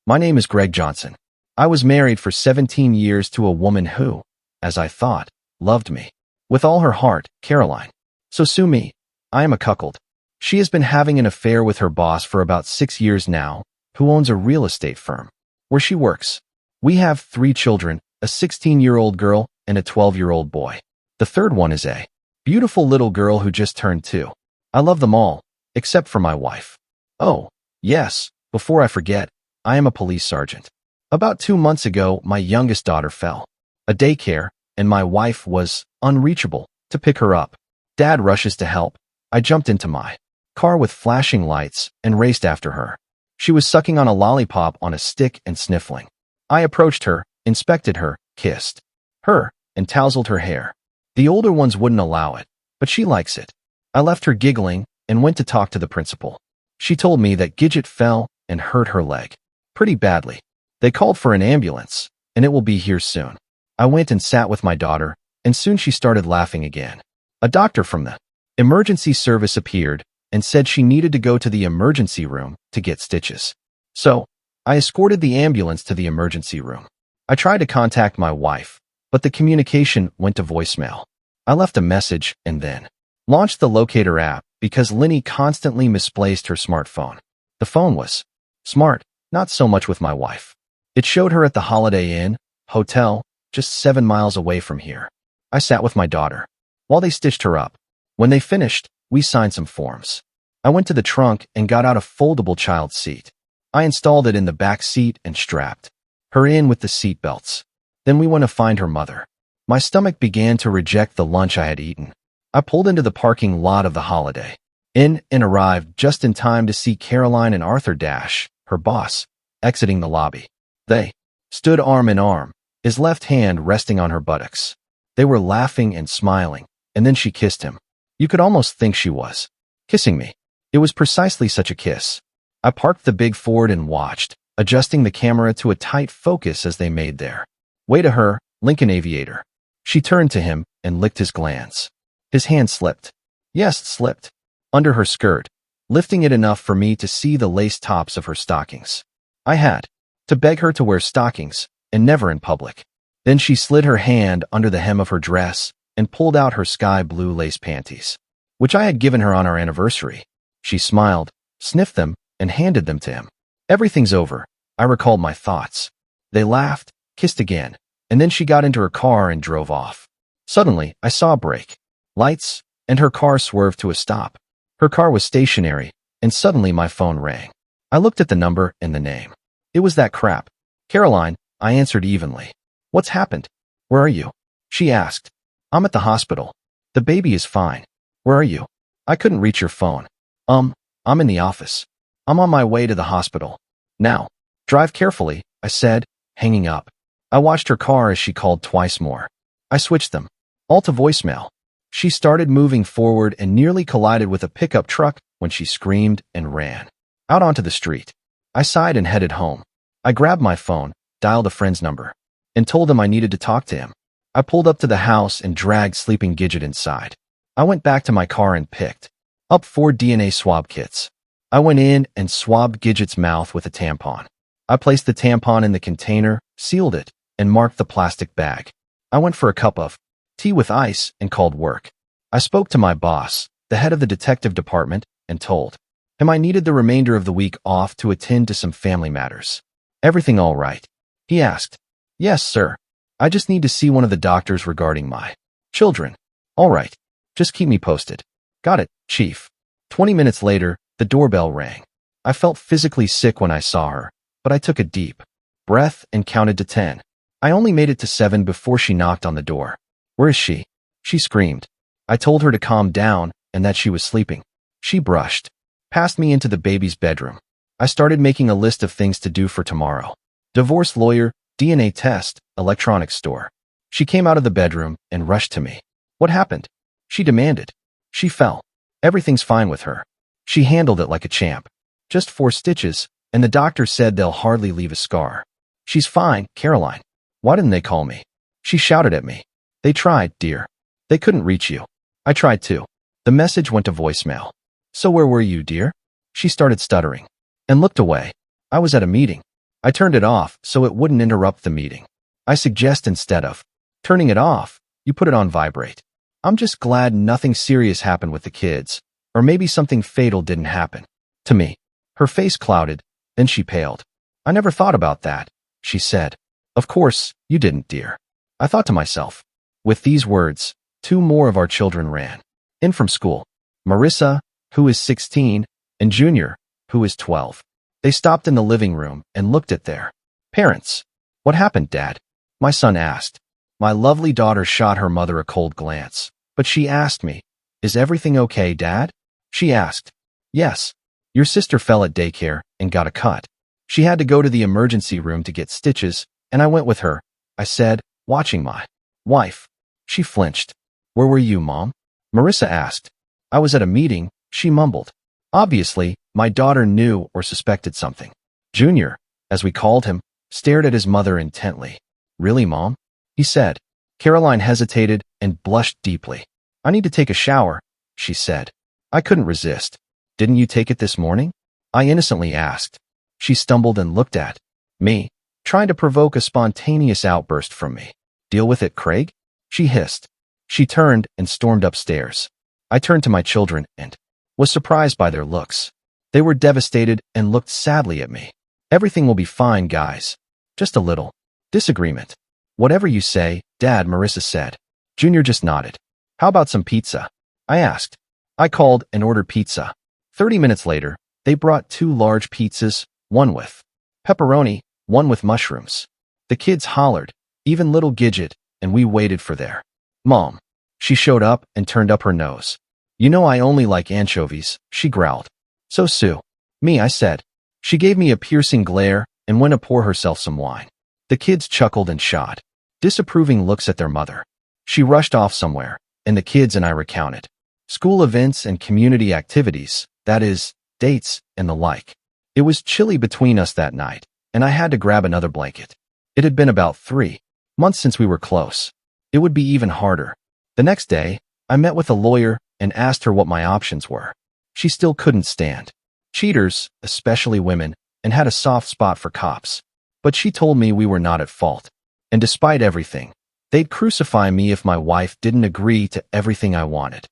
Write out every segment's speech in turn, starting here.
My name is Greg Johnson. I was married for 17 years to a woman who, as I thought, loved me with all her heart, Caroline. So sue me. I am a cuckold. She has been having an affair with her boss for about 6 years now, who owns a real estate firm where she works. We have 3 children, a 16-year-old girl and a 12-year-old boy. The third one is a beautiful little girl who just turned 2. I love them all, except for my wife. Oh, yes, before I forget, I am a police sergeant. About 2 months ago, my youngest daughter fell a daycare, and my wife was unreachable to pick her up. Dad rushes to help. I jumped into my car with flashing lights and raced after her. She was sucking on a lollipop on a stick and sniffling. I approached her, inspected her, kissed her, and tousled her hair. The older ones wouldn't allow it, but she likes it. I left her giggling and went to talk to the principal. She told me that Gidget fell and hurt her leg pretty badly. They called for an ambulance, and it will be here soon. I went and sat with my daughter, and soon she started laughing again. A doctor from the emergency service appeared and said she needed to go to the emergency room to get stitches. So, I escorted the ambulance to the emergency room. I tried to contact my wife, but the communication went to voicemail. I left a message and then launched the locator app because Linny constantly misplaced her smartphone. The phone was smart, not so much with my wife. It showed her at the Holiday Inn hotel, just 7 miles away from here. I sat with my daughter while they stitched her up. When they finished, we signed some forms. I went to the trunk and got out a foldable child seat. I installed it in the back seat and strapped her in with the seat belts. Then we went to find her mother. My stomach began to reject the lunch I had eaten. I pulled into the parking lot of the Holiday Inn and arrived just in time to see Caroline and Arthur Dash, her boss, exiting the lobby. They stood arm in arm, his left hand resting on her buttocks. They were laughing and smiling, and then she kissed him. You could almost think she was kissing me. It was precisely such a kiss. I parked the big Ford and watched, adjusting the camera to a tight focus as they made their way to her Lincoln Aviator. She turned to him and licked his glands. His hand slipped. Yes, slipped. Under her skirt, lifting it enough for me to see the lace tops of her stockings. I had to beg her to wear stockings, and never in public. Then she slid her hand under the hem of her dress and pulled out her sky blue lace panties, which I had given her on our anniversary. She smiled, sniffed them, and handed them to him. Everything's over. I recalled my thoughts. They laughed, kissed again, and then she got into her car and drove off. Suddenly, I saw a brake lights, and her car swerved to a stop. Her car was stationary, and suddenly my phone rang. I looked at the number and the name. It was that crap. Caroline, I answered evenly. What's happened? Where are you? She asked. I'm at the hospital. The baby is fine. Where are you? I couldn't reach your phone. I'm in the office. I'm on my way to the hospital. Now, drive carefully, I said, hanging up. I watched her car as she called twice more. I switched them all to voicemail. She started moving forward and nearly collided with a pickup truck when she screamed and ran out onto the street. I sighed and headed home. I grabbed my phone, dialed a friend's number, and told him I needed to talk to him. I pulled up to the house and dragged sleeping Gidget inside. I went back to my car and picked up 4 DNA swab kits. I went in and swabbed Gidget's mouth with a tampon. I placed the tampon in the container, sealed it, and marked the plastic bag. I went for a cup of tea with ice and called work. I spoke to my boss, the head of the detective department, and told him I needed the remainder of the week off to attend to some family matters. Everything all right? He asked. Yes, sir. I just need to see one of the doctors regarding my children. All right. Just keep me posted. Got it, Chief. 20 minutes later, the doorbell rang. I felt physically sick when I saw her, but I took a deep breath and counted to 10. I only made it to 7 before she knocked on the door. Where is she? She screamed. I told her to calm down and that she was sleeping. She brushed past me into the baby's bedroom. I started making a list of things to do for tomorrow. Divorce lawyer, DNA test, electronics store. She came out of the bedroom and rushed to me. What happened? She demanded. She fell. Everything's fine with her. She handled it like a champ. Just 4 stitches, and the doctor said they'll hardly leave a scar. She's fine, Caroline. Why didn't they call me? She shouted at me. They tried, dear. They couldn't reach you. I tried too. The message went to voicemail. So where were you, dear? She started stuttering and looked away. I was at a meeting. I turned it off so it wouldn't interrupt the meeting. I suggest instead of turning it off, you put it on vibrate. I'm just glad nothing serious happened with the kids, or maybe something fatal didn't happen. To me. Her face clouded, then she paled. I never thought about that, she said. Of course, you didn't, dear. I thought to myself. With these words, 2 more of our children ran in from school. Marissa, who is 16, and Junior, who is 12. They stopped in the living room and looked at their parents. What happened, Dad? My son asked. My lovely daughter shot her mother a cold glance, but she asked me, is everything okay, Dad? She asked. Yes. Your sister fell at daycare and got a cut. She had to go to the emergency room to get stitches, and I went with her, I said, watching my wife. She flinched. Where were you, Mom? Marissa asked. I was at a meeting, she mumbled. Obviously, my daughter knew or suspected something. Junior, as we called him, stared at his mother intently. Really, Mom? He said. Caroline hesitated and blushed deeply. I need to take a shower, she said. I couldn't resist. Didn't you take it this morning? I innocently asked. She stumbled and looked at me, trying to provoke a spontaneous outburst from me. Deal with it, Craig? She hissed. She turned and stormed upstairs. I turned to my children and was surprised by their looks. They were devastated and looked sadly at me. Everything will be fine, guys. Just a little disagreement. Whatever you say, Dad, Marissa said. Junior just nodded. How about some pizza? I asked. I called and ordered pizza. 30 minutes later, they brought 2 large pizzas, one with pepperoni, one with mushrooms. The kids hollered, even little Gidget, and we waited for their mom. She showed up and turned up her nose. You know I only like anchovies, she growled. So Sue. Me, I said. She gave me a piercing glare and went to pour herself some wine. The kids chuckled and shot disapproving looks at their mother. She rushed off somewhere, and the kids and I recounted school events and community activities, that is, dates and the like. It was chilly between us that night, and I had to grab another blanket. It had been about 3 months since we were close. It would be even harder. The next day, I met with a lawyer and asked her what my options were. She still couldn't stand cheaters, especially women, and had a soft spot for cops. But she told me we were not at fault. And despite everything, they'd crucify me if my wife didn't agree to everything I wanted.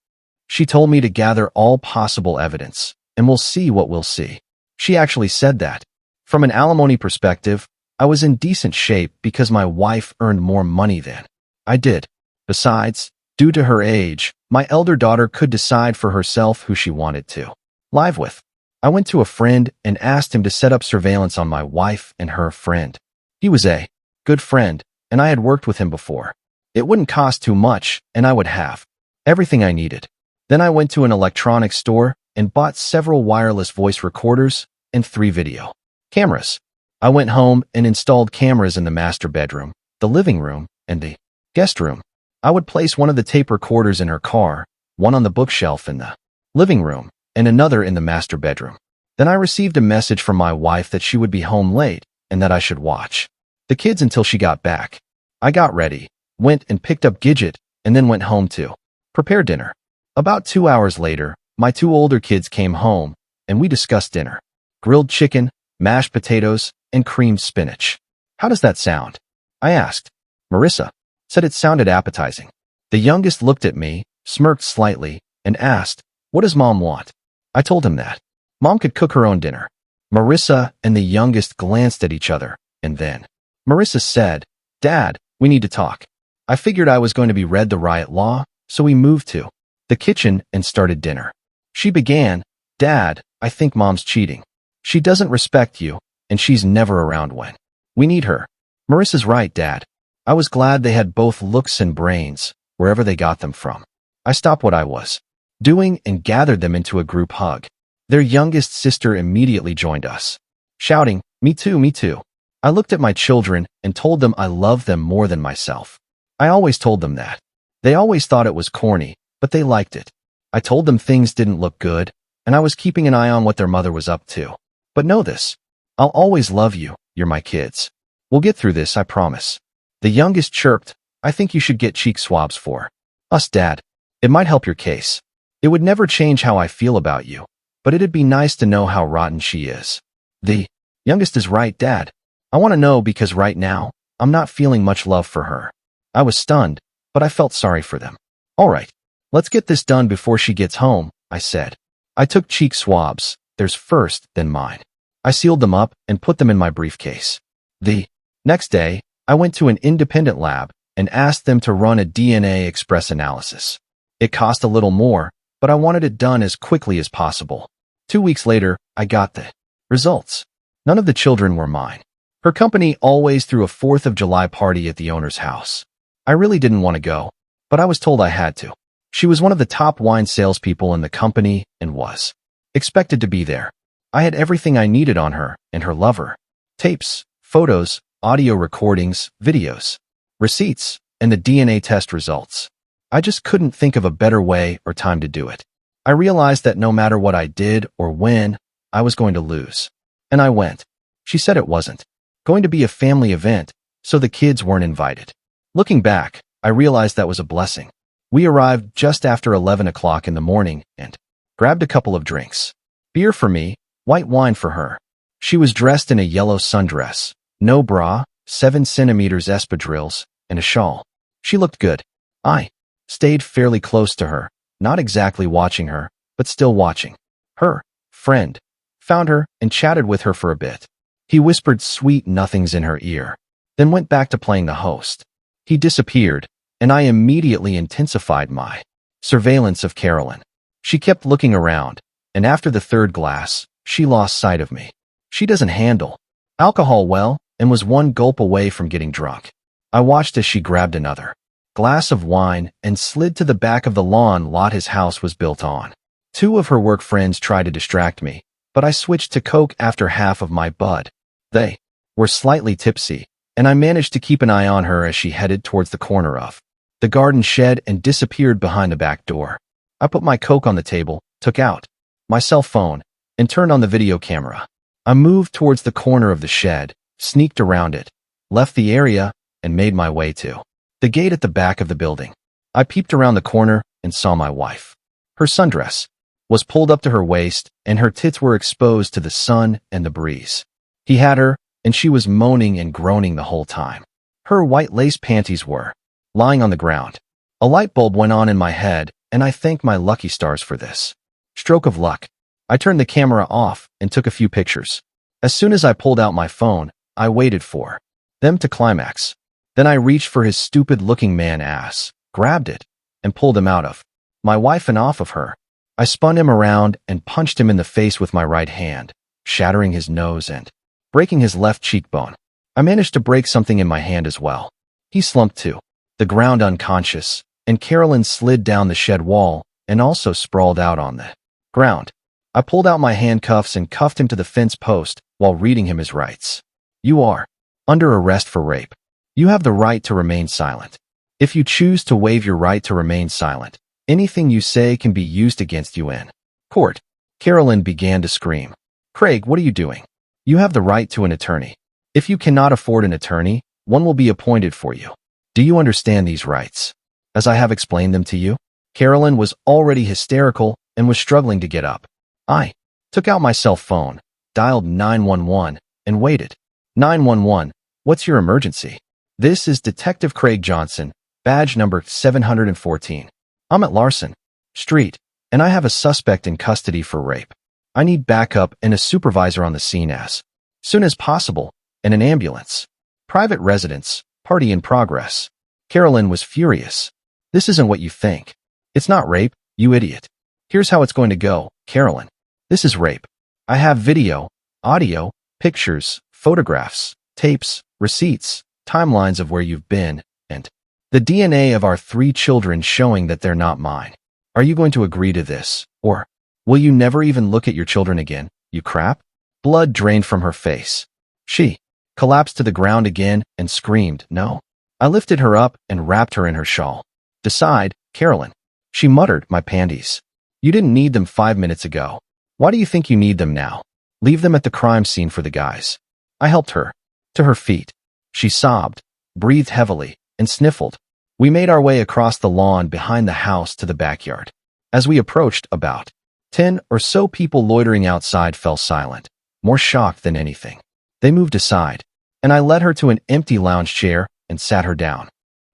She told me to gather all possible evidence, and we'll see what we'll see. She actually said that. From an alimony perspective, I was in decent shape because my wife earned more money than I did. Besides, due to her age, my elder daughter could decide for herself who she wanted to live with. I went to a friend and asked him to set up surveillance on my wife and her friend. He was a good friend, and I had worked with him before. It wouldn't cost too much, and I would have everything I needed. Then I went to an electronics store and bought several wireless voice recorders and 3 video cameras. I went home and installed cameras in the master bedroom, the living room, and the guest room. I would place one of the tape recorders in her car, one on the bookshelf in the living room, and another in the master bedroom. Then I received a message from my wife that she would be home late and that I should watch the kids until she got back. I got ready, went and picked up Gidget, and then went home to prepare dinner. About 2 hours later, my 2 older kids came home, and we discussed dinner. Grilled chicken, mashed potatoes, and creamed spinach. How does that sound? I asked. Marissa said it sounded appetizing. The youngest looked at me, smirked slightly, and asked, what does Mom want? I told him that Mom could cook her own dinner. Marissa and the youngest glanced at each other, and then Marissa said, Dad, we need to talk. I figured I was going to be read the riot law, so we moved to the kitchen and started dinner. She began, Dad, I think Mom's cheating. She doesn't respect you, and she's never around when we need her. Marissa's right, Dad. I was glad they had both looks and brains, wherever they got them from. I stopped what I was doing and gathered them into a group hug. Their youngest sister immediately joined us, shouting, me too, me too. I looked at my children and told them I loved them more than myself. I always told them that. They always thought it was corny, but they liked it. I told them things didn't look good, and I was keeping an eye on what their mother was up to. But know this, I'll always love you, you're my kids. We'll get through this, I promise. The youngest chirped, I think you should get cheek swabs for us, Dad. It might help your case. It would never change how I feel about you, but it'd be nice to know how rotten she is. The youngest is right, Dad. I want to know because right now, I'm not feeling much love for her. I was stunned, but I felt sorry for them. All right, let's get this done before she gets home, I said. I took cheek swabs, theirs first, then mine. I sealed them up and put them in my briefcase. The next day, I went to an independent lab and asked them to run a DNA express analysis. It cost a little more, but I wanted it done as quickly as possible. 2 weeks later, I got the results. None of the children were mine. Her company always threw a 4th of July party at the owner's house. I really didn't want to go, but I was told I had to. She was one of the top wine salespeople in the company and was expected to be there. I had everything I needed on her and her lover. Tapes, photos, audio recordings, videos, receipts, and the DNA test results. I just couldn't think of a better way or time to do it. I realized that no matter what I did or when, I was going to lose. And I went. She said it wasn't going to be a family event, so the kids weren't invited. Looking back, I realized that was a blessing. We arrived just after 11 o'clock in the morning and grabbed a couple of drinks. Beer for me, white wine for her. She was dressed in a yellow sundress, no bra, 7 centimeters espadrilles, and a shawl. She looked good. I stayed fairly close to her, not exactly watching her, but still watching. Her friend found her and chatted with her for a bit. He whispered sweet nothings in her ear, then went back to playing the host. He disappeared, and I immediately intensified my surveillance of Carolyn. She kept looking around, and after the 3rd glass, she lost sight of me. She doesn't handle alcohol well and was 1 gulp away from getting drunk. I watched as she grabbed another glass of wine and slid to the back of the lawn lot his house was built on. 2 of her work friends tried to distract me, but I switched to Coke after half of my bud. They were slightly tipsy, and I managed to keep an eye on her as she headed towards the corner of the garden shed and disappeared behind the back door. I put my Coke on the table, took out my cell phone, and turned on the video camera. I moved towards the corner of the shed, sneaked around it, left the area, and made my way to the gate at the back of the building. I peeped around the corner and saw my wife. Her sundress was pulled up to her waist, and her tits were exposed to the sun and the breeze. He had her, and she was moaning and groaning the whole time. Her white lace panties were lying on the ground. A light bulb went on in my head, and I thanked my lucky stars for this stroke of luck. I turned the camera off and took a few pictures. As soon as I pulled out my phone, I waited for them to climax. Then I reached for his stupid-looking man ass, grabbed it, and pulled him out of my wife and off of her. I spun him around and punched him in the face with my right hand, shattering his nose and breaking his left cheekbone. I managed to break something in my hand as well. He slumped to the ground unconscious, and Carolyn slid down the shed wall and also sprawled out on the ground. I pulled out my handcuffs and cuffed him to the fence post while reading him his rights. You are under arrest for rape. You have the right to remain silent. If you choose to waive your right to remain silent, anything you say can be used against you in court. Carolyn began to scream. Craig, what are you doing? You have the right to an attorney. If you cannot afford an attorney, one will be appointed for you. Do you understand these rights, as I have explained them to you? Carolyn was already hysterical and was struggling to get up. I took out my cell phone, dialed 911, and waited. 911, what's your emergency? This is Detective Craig Johnson, badge number 714. I'm at Larson Street, and I have a suspect in custody for rape. I need backup and a supervisor on the scene as soon as possible, and an ambulance. Private residence, party in progress. Carolyn was furious. This isn't what you think. It's not rape, you idiot. Here's how it's going to go, Carolyn. This is rape. I have video, audio, pictures, photographs, tapes, receipts, timelines of where you've been, and the DNA of our 3 children showing that they're not mine. Are you going to agree to this, or will you never even look at your children again, you crap? Blood drained from her face. She collapsed to the ground again and screamed, no. I lifted her up and wrapped her in her shawl. Decide, Carolyn. She muttered, my panties. You didn't need them 5 minutes ago. Why do you think you need them now? Leave them at the crime scene for the guys. I helped her to her feet. She sobbed, breathed heavily, and sniffled. We made our way across the lawn behind the house to the backyard. As we approached, about 10 or so people loitering outside fell silent, more shocked than anything. They moved aside. and I led her to an empty lounge chair and sat her down.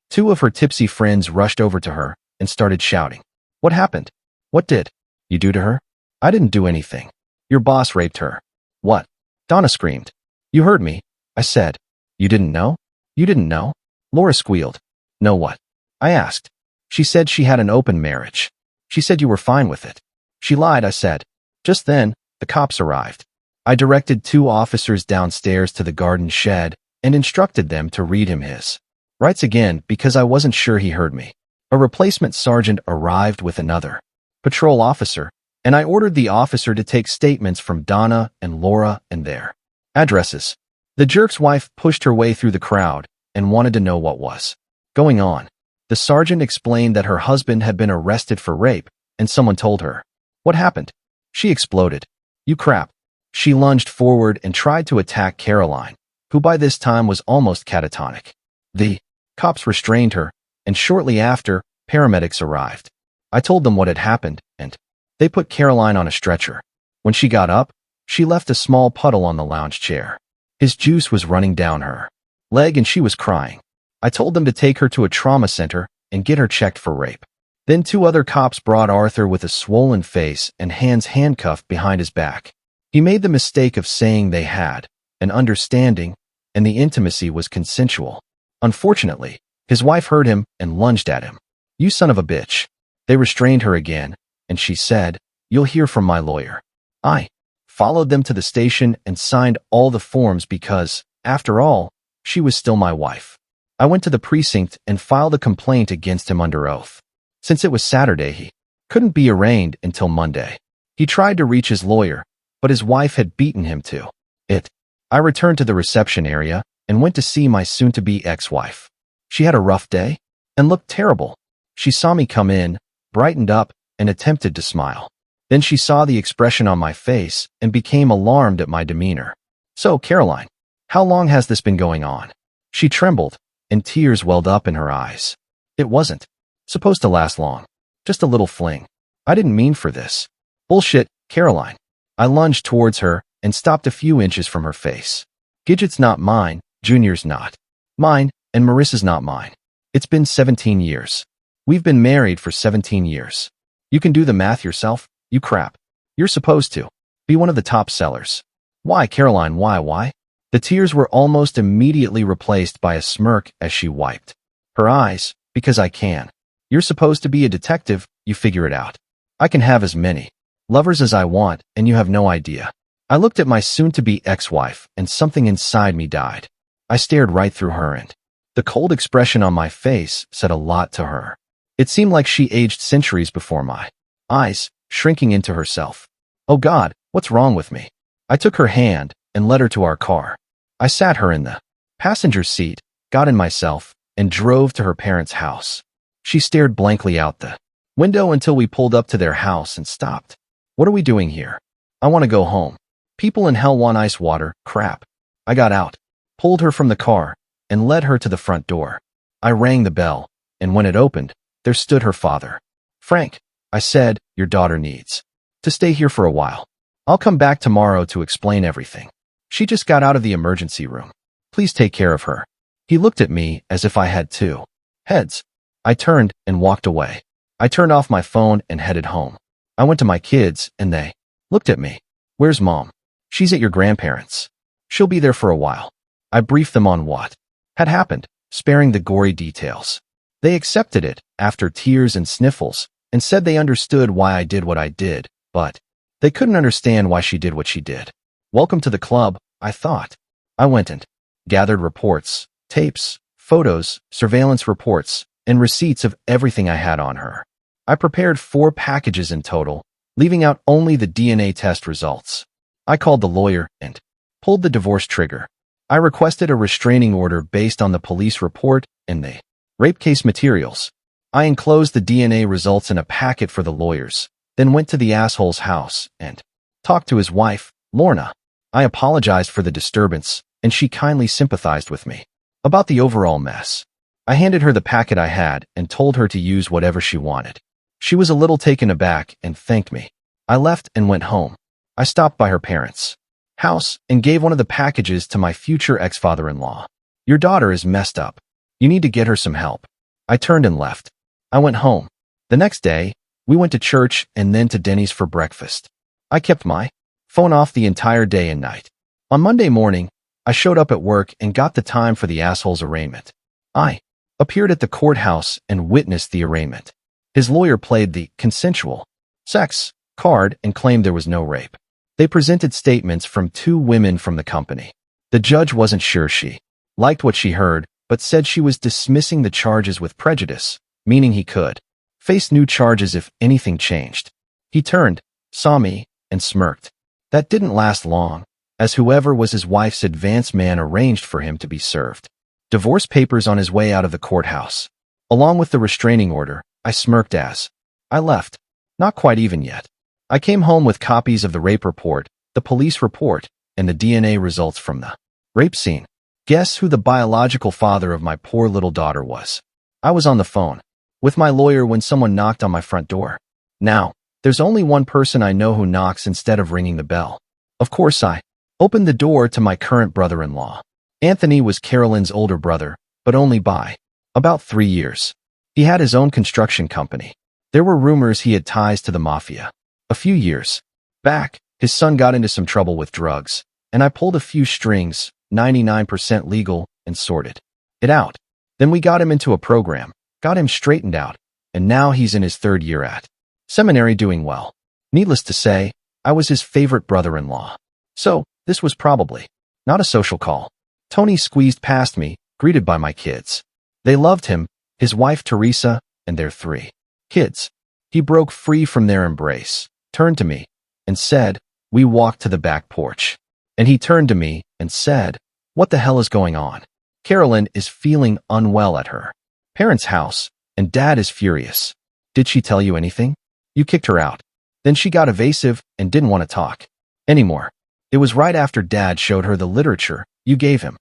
Two of her tipsy friends rushed over to her and started shouting. What happened? What did you do to her? I didn't do anything. Your boss raped her. What? Donna screamed. You heard me, I said. You didn't know? You didn't know? Laura squealed. No what? I asked. She said she had an open marriage. She said you were fine with it. She lied, I said. Just then, the cops arrived. I directed two officers downstairs to the garden shed and instructed them to read him his rights again because I wasn't sure he heard me. A replacement sergeant arrived with another patrol officer, and I ordered the officer to take statements from Donna and Laura and their addresses. The jerk's wife pushed her way through the crowd and wanted to know what was going on. The sergeant explained that her husband had been arrested for rape, and someone told her. What happened? She exploded. You crap. She lunged forward and tried to attack Caroline, who by this time was almost catatonic. The cops restrained her, and shortly after, paramedics arrived. I told them what had happened, and they put Caroline on a stretcher. When she got up, she left a small puddle on the lounge chair. His juice was running down her leg and she was crying. I told them to take her to a trauma center and get her checked for rape. Then two other cops brought Arthur with a swollen face and hands handcuffed behind his back. He made the mistake of saying they had an understanding and the intimacy was consensual. Unfortunately, his wife heard him and lunged at him. You son of a bitch. They restrained her again, and she said, You'll hear from my lawyer. I followed them to the station and signed all the forms because, after all, she was still my wife. I went to the precinct and filed a complaint against him under oath. Since it was Saturday, he couldn't be arraigned until Monday. He tried to reach his lawyer, but his wife had beaten him to it. I returned to the reception area and went to see my soon-to-be ex-wife. She had a rough day and looked terrible. She saw me come in, brightened up, and attempted to smile. Then she saw the expression on my face and became alarmed at my demeanor. So, Caroline, how long has this been going on? She trembled, and tears welled up in her eyes. It wasn't supposed to last long. Just a little fling. I didn't mean for this. Bullshit, Caroline. I lunged towards her and stopped a few inches from her face. Gidget's not mine, Junior's not mine, and Marissa's not mine. It's been 17 years. We've been married for 17 years. You can do the math yourself, you crap. You're supposed to be one of the top sellers. Why, Caroline, why? The tears were almost immediately replaced by a smirk as she wiped her eyes. Because I can. You're supposed to be a detective, you figure it out. I can have as many lovers as I want, and you have no idea. I looked at my soon-to-be ex-wife, and something inside me died. I stared right through her, and the cold expression on my face said a lot to her. It seemed like she aged centuries before my eyes, shrinking into herself. Oh God, what's wrong with me? I took her hand and led her to our car. I sat her in the passenger seat, got in myself, and drove to her parents' house. She stared blankly out the window until we pulled up to their house and stopped. What are we doing here? I want to go home. People in hell want ice water, crap. I got out, pulled her from the car, and led her to the front door. I rang the bell, and when it opened, there stood her father. Frank, I said, your daughter needs to stay here for a while. I'll come back tomorrow to explain everything. She just got out of the emergency room. Please take care of her. He looked at me as if I had two heads. I turned and walked away. I turned off my phone and headed home. I went to my kids, and they looked at me. Where's Mom? She's at your grandparents'. She'll be there for a while. I briefed them on what had happened, sparing the gory details. They accepted it, after tears and sniffles, and said they understood why I did what I did, but they couldn't understand why she did what she did. Welcome to the club, I thought. I went and gathered reports, tapes, photos, surveillance reports, and receipts of everything I had on her. I prepared 4 packages in total, leaving out only the DNA test results. I called the lawyer and pulled the divorce trigger. I requested a restraining order based on the police report and the rape case materials. I enclosed the DNA results in a packet for the lawyers, then went to the asshole's house and talked to his wife, Lorna. I apologized for the disturbance, and she kindly sympathized with me about the overall mess. I handed her the packet I had and told her to use whatever she wanted. She was a little taken aback and thanked me. I left and went home. I stopped by her parents' house and gave one of the packages to my future ex-father-in-law. Your daughter is messed up. You need to get her some help. I turned and left. I went home. The next day, we went to church and then to Denny's for breakfast. I kept my phone off the entire day and night. On Monday morning, I showed up at work and got the time for the asshole's arraignment. I appeared at the courthouse and witnessed the arraignment. His lawyer played the consensual sex card and claimed there was no rape. They presented statements from 2 women from the company. The judge wasn't sure she liked what she heard, but said she was dismissing the charges with prejudice, meaning he could face new charges if anything changed. He turned, saw me, and smirked. That didn't last long, as whoever was his wife's advance man arranged for him to be served divorce papers on his way out of the courthouse. Along with the restraining order, I smirked as I left. Not quite even yet. I came home with copies of the rape report, the police report, and the DNA results from the rape scene. Guess who the biological father of my poor little daughter was? I was on the phone with my lawyer when someone knocked on my front door. Now, there's only one person I know who knocks instead of ringing the bell. Of course, I opened the door to my current brother-in-law. Anthony was Carolyn's older brother, but only by about 3 years. He had his own construction company. There were rumors he had ties to the mafia. A few years back, his son got into some trouble with drugs, and I pulled a few strings, 99% legal, and sorted it out. Then we got him into a program, got him straightened out, and now he's in his 3rd year at seminary doing well. Needless to say, I was his favorite brother-in-law. So, this was probably not a social call. Tony squeezed past me, greeted by my kids. They loved him, his wife Teresa, and their 3 kids. He broke free from their embrace, turned to me, and said, we walked to the back porch. And he turned to me and said, what the hell is going on? Carolyn is feeling unwell at her parents' house, and Dad is furious. Did she tell you anything? You kicked her out. Then she got evasive and didn't want to talk anymore. It was right after Dad showed her the literature you gave him.